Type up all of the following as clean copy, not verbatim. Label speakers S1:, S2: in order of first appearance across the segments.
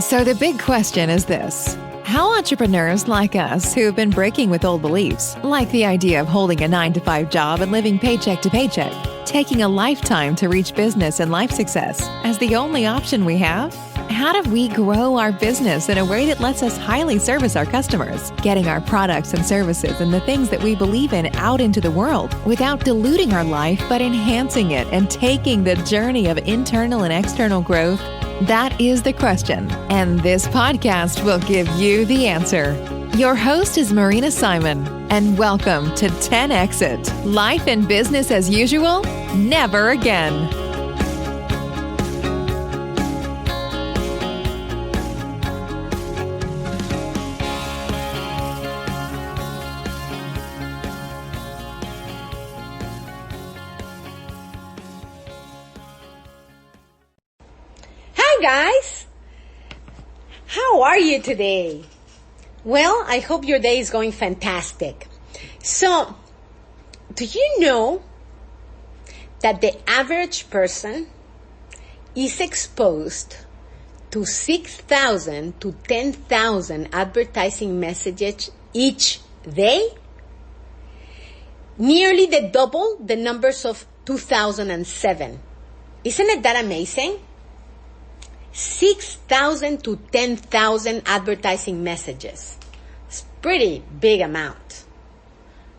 S1: So the big question is this. How entrepreneurs like us who have been breaking with old beliefs, like the idea of holding a 9-to-5 job and living paycheck to paycheck, taking a lifetime to reach business and life success as the only option we have? How do we grow our business in a way that lets us highly service our customers, getting our products and services and the things that we believe in out into the world without diluting our life but enhancing it and taking the journey of internal and external growth? That is the question, and this podcast will give you the answer. Your host is Marina Simon, and welcome to 10 Exit. Life and business as usual? Never again.
S2: Guys, how are you today? Well, I hope your day is going fantastic. So, do you know that the average person is exposed to 6,000 to 10,000 advertising messages each day? Nearly the double the numbers of 2007. Isn't it that amazing? 6,000 to 10,000 advertising messages. It's pretty big amount,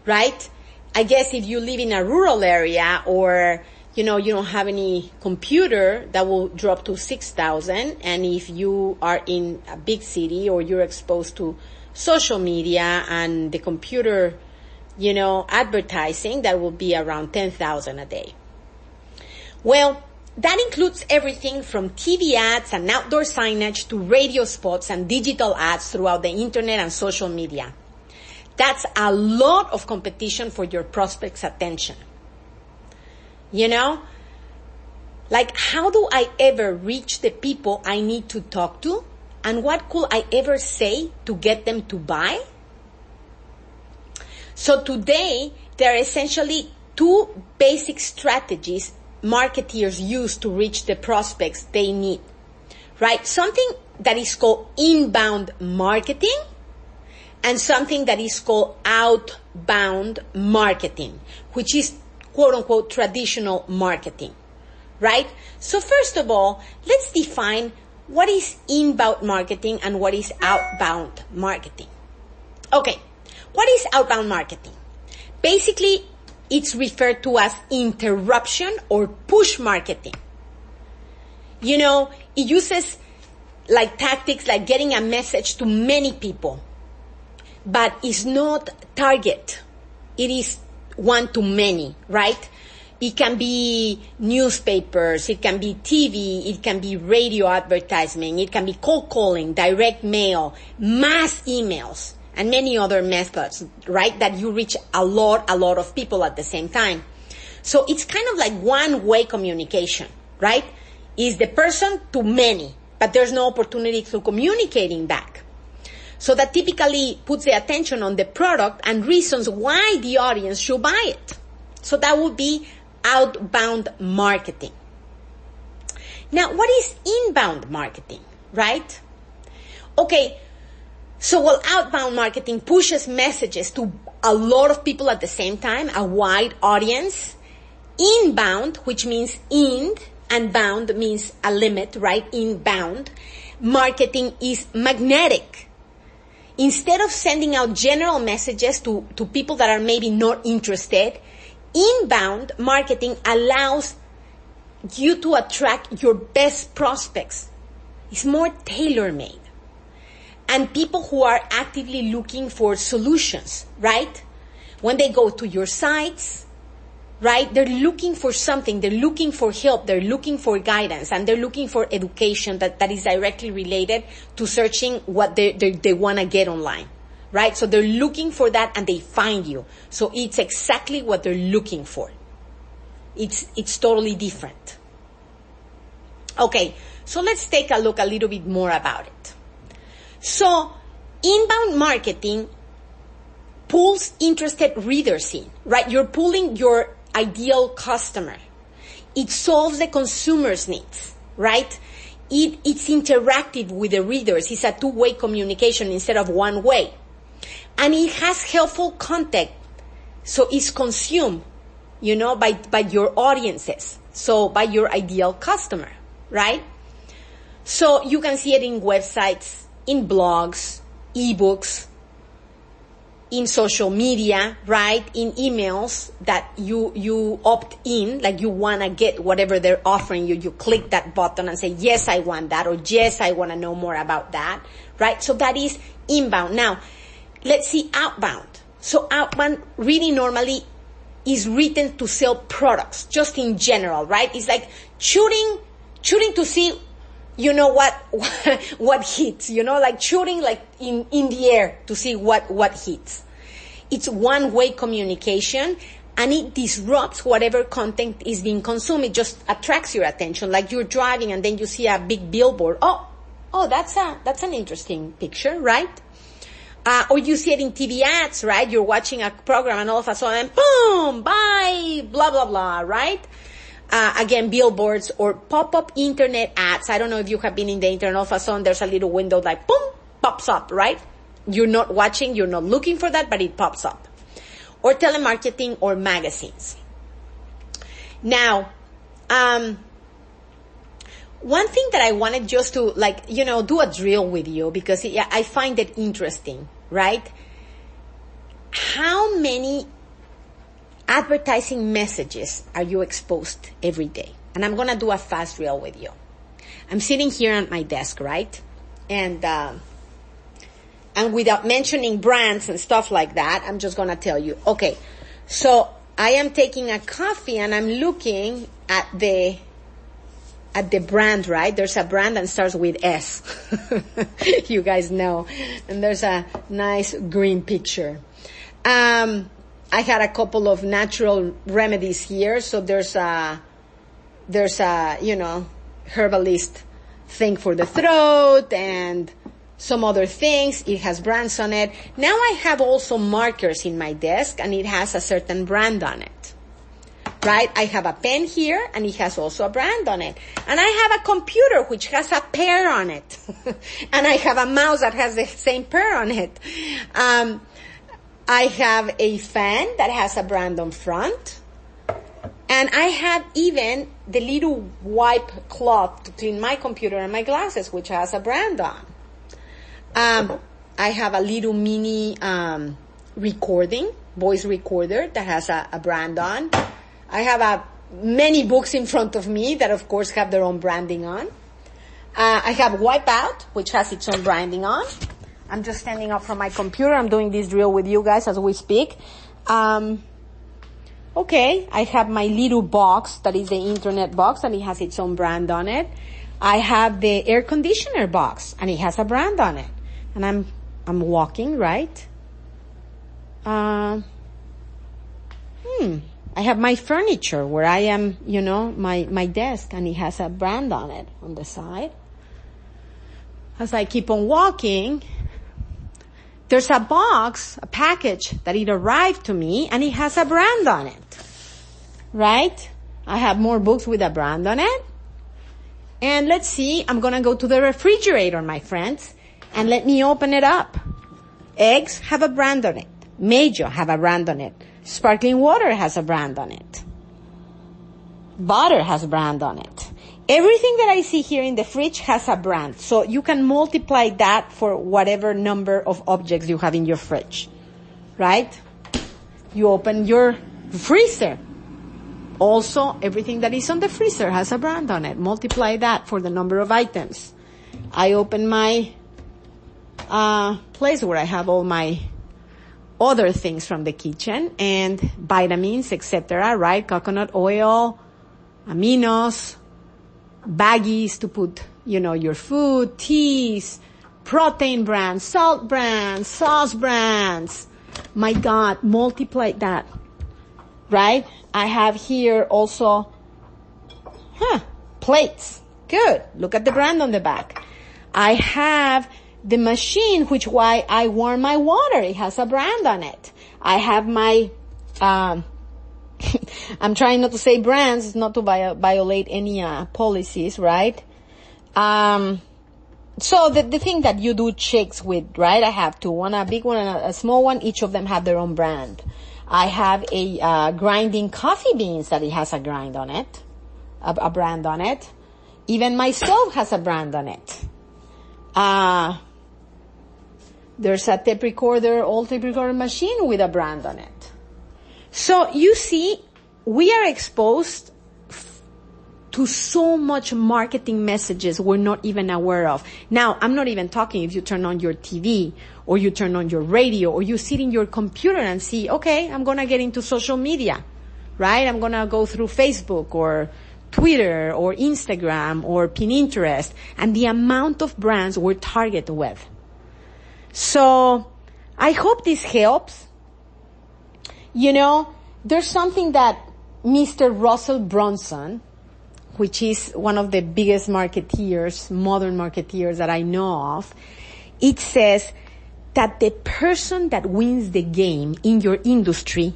S2: right? I guess if you live in a rural area or, you don't have any computer, that will drop to 6,000. And if you are in a big city or you're exposed to social media and the computer, advertising, that will be around 10,000 a day. Well, that includes everything from TV ads and outdoor signage to radio spots and digital ads throughout the internet and social media. That's a lot of competition for your prospects' attention. Like, how do I ever reach the people I need to talk to? And what could I ever say to get them to buy? So today, there are essentially two basic strategies marketeers use to reach the prospects they need, right? Something that is called inbound marketing and something that is called outbound marketing, which is quote unquote traditional marketing, right? So first of all, let's define what is inbound marketing and what is outbound marketing. Okay, what is outbound marketing? Basically, it's referred to as interruption or push marketing. It uses tactics like getting a message to many people, but it's not target. It is one to many, right? It can be newspapers, it can be TV, it can be radio advertising, it can be cold calling, direct mail, mass emails, and many other methods, right? That you reach a lot of people at the same time. So it's kind of like one-way communication, right? Is the person to many, but there's no opportunity to communicating back. So that typically puts the attention on the product and reasons why the audience should buy it. So that would be outbound marketing. Now, what is inbound marketing, right? Okay. So while outbound marketing pushes messages to a lot of people at the same time, a wide audience, inbound, which means in, and bound means a limit, right? Inbound marketing is magnetic. Instead of sending out general messages to people that are maybe not interested, inbound marketing allows you to attract your best prospects. It's more tailor-made. And people who are actively looking for solutions, right? When they go to your sites, right? They're looking for something. They're looking for help. They're looking for guidance. And they're looking for education that is directly related to searching what they want to get online, right? So they're looking for that and they find you. So it's exactly what they're looking for. It's totally different. Okay, so let's take a look a little bit more about it. So, inbound marketing pulls interested readers in, right? You're pulling your ideal customer. It solves the consumer's needs, right? It's interactive with the readers. It's a two-way communication instead of one way. And it has helpful content. So it's consumed, by your audiences. So by your ideal customer, right? So you can see it in websites, in blogs, ebooks, in social media, right? In emails that you opt in, like you want to get whatever they're offering you. You click that button and say, yes, I want that, or yes, I want to know more about that, right? So that is inbound. Now, let's see outbound. So outbound really normally is written to sell products, just in general, right? It's like shooting to see, what hits, like shooting like in the air to see what hits. It's one-way communication, and it disrupts whatever content is being consumed. It just attracts your attention, like you're driving and then you see a big billboard. Oh, that's an interesting picture, right? Or you see it in TV ads, right? You're watching a program and all of a sudden, boom, buy, blah, blah, blah, right? Again, billboards or pop-up internet ads. I don't know if you have been in the internet, all of a sudden there's a little window like, boom, pops up, right? You're not watching, you're not looking for that, but it pops up. Or telemarketing or magazines. Now, one thing that I wanted just to do a drill with you, because I find it interesting, right? How many advertising messages are you exposed every day? And I'm going to do a fast drill with you. I'm sitting here at my desk, right? And without mentioning brands and stuff like that, I'm just going to tell you, okay, so I am taking a coffee and I'm looking at the brand, right? There's a brand that starts with S. You guys know. And there's a nice green picture. I had a couple of natural remedies here. So there's a herbalist thing for the throat and some other things. It has brands on it. Now I have also markers in my desk and it has a certain brand on it. Right? I have a pen here and it has also a brand on it. And I have a computer which has a pear on it. And I have a mouse that has the same pear on it. I have a fan that has a brand on front. And I have even the little wipe cloth to clean my computer and my glasses, which has a brand on. I have a little mini voice recorder that has a brand on. I have many books in front of me that, of course, have their own branding on. I have Wipeout, which has its own branding on. I'm just standing up from my computer. I'm doing this drill with you guys as we speak. Okay, I have my little box that is the internet box and it has its own brand on it. I have the air conditioner box and it has a brand on it. And I'm walking, right? I have my furniture where I am, my desk, and it has a brand on it on the side. As I keep on walking, there's a package that it arrived to me, and it has a brand on it. Right? I have more books with a brand on it. And let's see, I'm gonna go to the refrigerator, my friends, and let me open it up. Eggs have a brand on it. Mayo have a brand on it. Sparkling water has a brand on it. Butter has a brand on it. Everything that I see here in the fridge has a brand. So you can multiply that for whatever number of objects you have in your fridge. Right? You open your freezer. Also, everything that is on the freezer has a brand on it. Multiply that for the number of items. I open my place where I have all my other things from the kitchen and vitamins, etc., right? Coconut oil, aminos, baggies to put, your food, teas, protein brands, salt brands, sauce brands. My God, multiply that, right? I have here also, plates. Good. Look at the brand on the back. I have the machine which I warm my water. It has a brand on it. I have my, I'm trying not to say brands, not to violate any policies, right? So the thing that you do checks with, right? I have two, one a big one and a small one. Each of them have their own brand. I have a grinding coffee beans that it has a brand on it. Even my stove has a brand on it. There's a old tape recorder machine with a brand on it. So you see, we are exposed to so much marketing messages we're not even aware of. Now, I'm not even talking if you turn on your TV or you turn on your radio or you sit in your computer and see, okay, I'm going to get into social media, right? I'm going to go through Facebook or Twitter or Instagram or Pinterest, and the amount of brands we're targeted with. So I hope this helps. You know, there's something that Mr. Russell Brunson, which is one of the biggest marketeers, modern marketeers that I know of, it says that the person that wins the game in your industry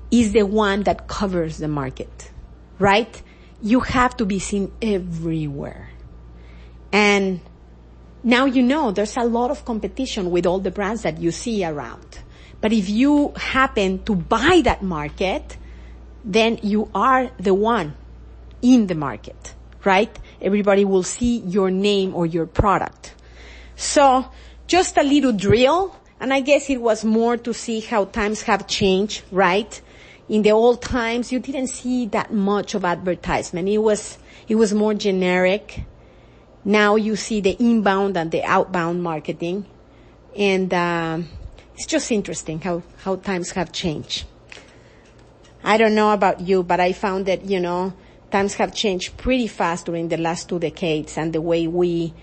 S2: is the one that covers the market, right? You have to be seen everywhere. And now you know there's a lot of competition with all the brands that you see around. But if you happen to buy that market, then you are the one in the market, right? Everybody will see your name or your product. So just a little drill, and I guess it was more to see how times have changed, right? In the old times, you didn't see that much of advertisement. It was more generic. Now you see the inbound and the outbound marketing. And it's just interesting how times have changed. I don't know about you, but I found that, times have changed pretty fast during the last 2 decades, and the way we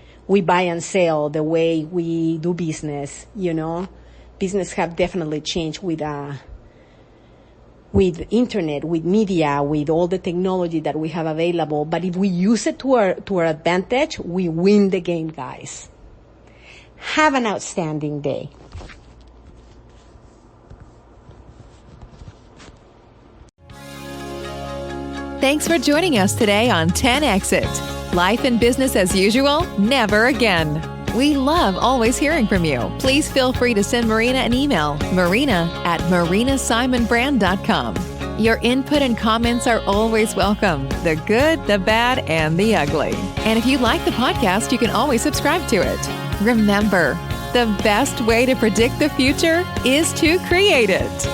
S2: buy and sell, the way we do business, business have definitely changed with internet, with media, with all the technology that we have available. But if we use it to our advantage, we win the game, guys. Have an outstanding day.
S1: Thanks for joining us today on 10 Exit. Life and business as usual? Never again. We love always hearing from you. Please feel free to send Marina an email, marina@marinasimonbrand.com. Your input and comments are always welcome, the good, the bad, and the ugly. And if you like the podcast, you can always subscribe to it. Remember, the best way to predict the future is to create it.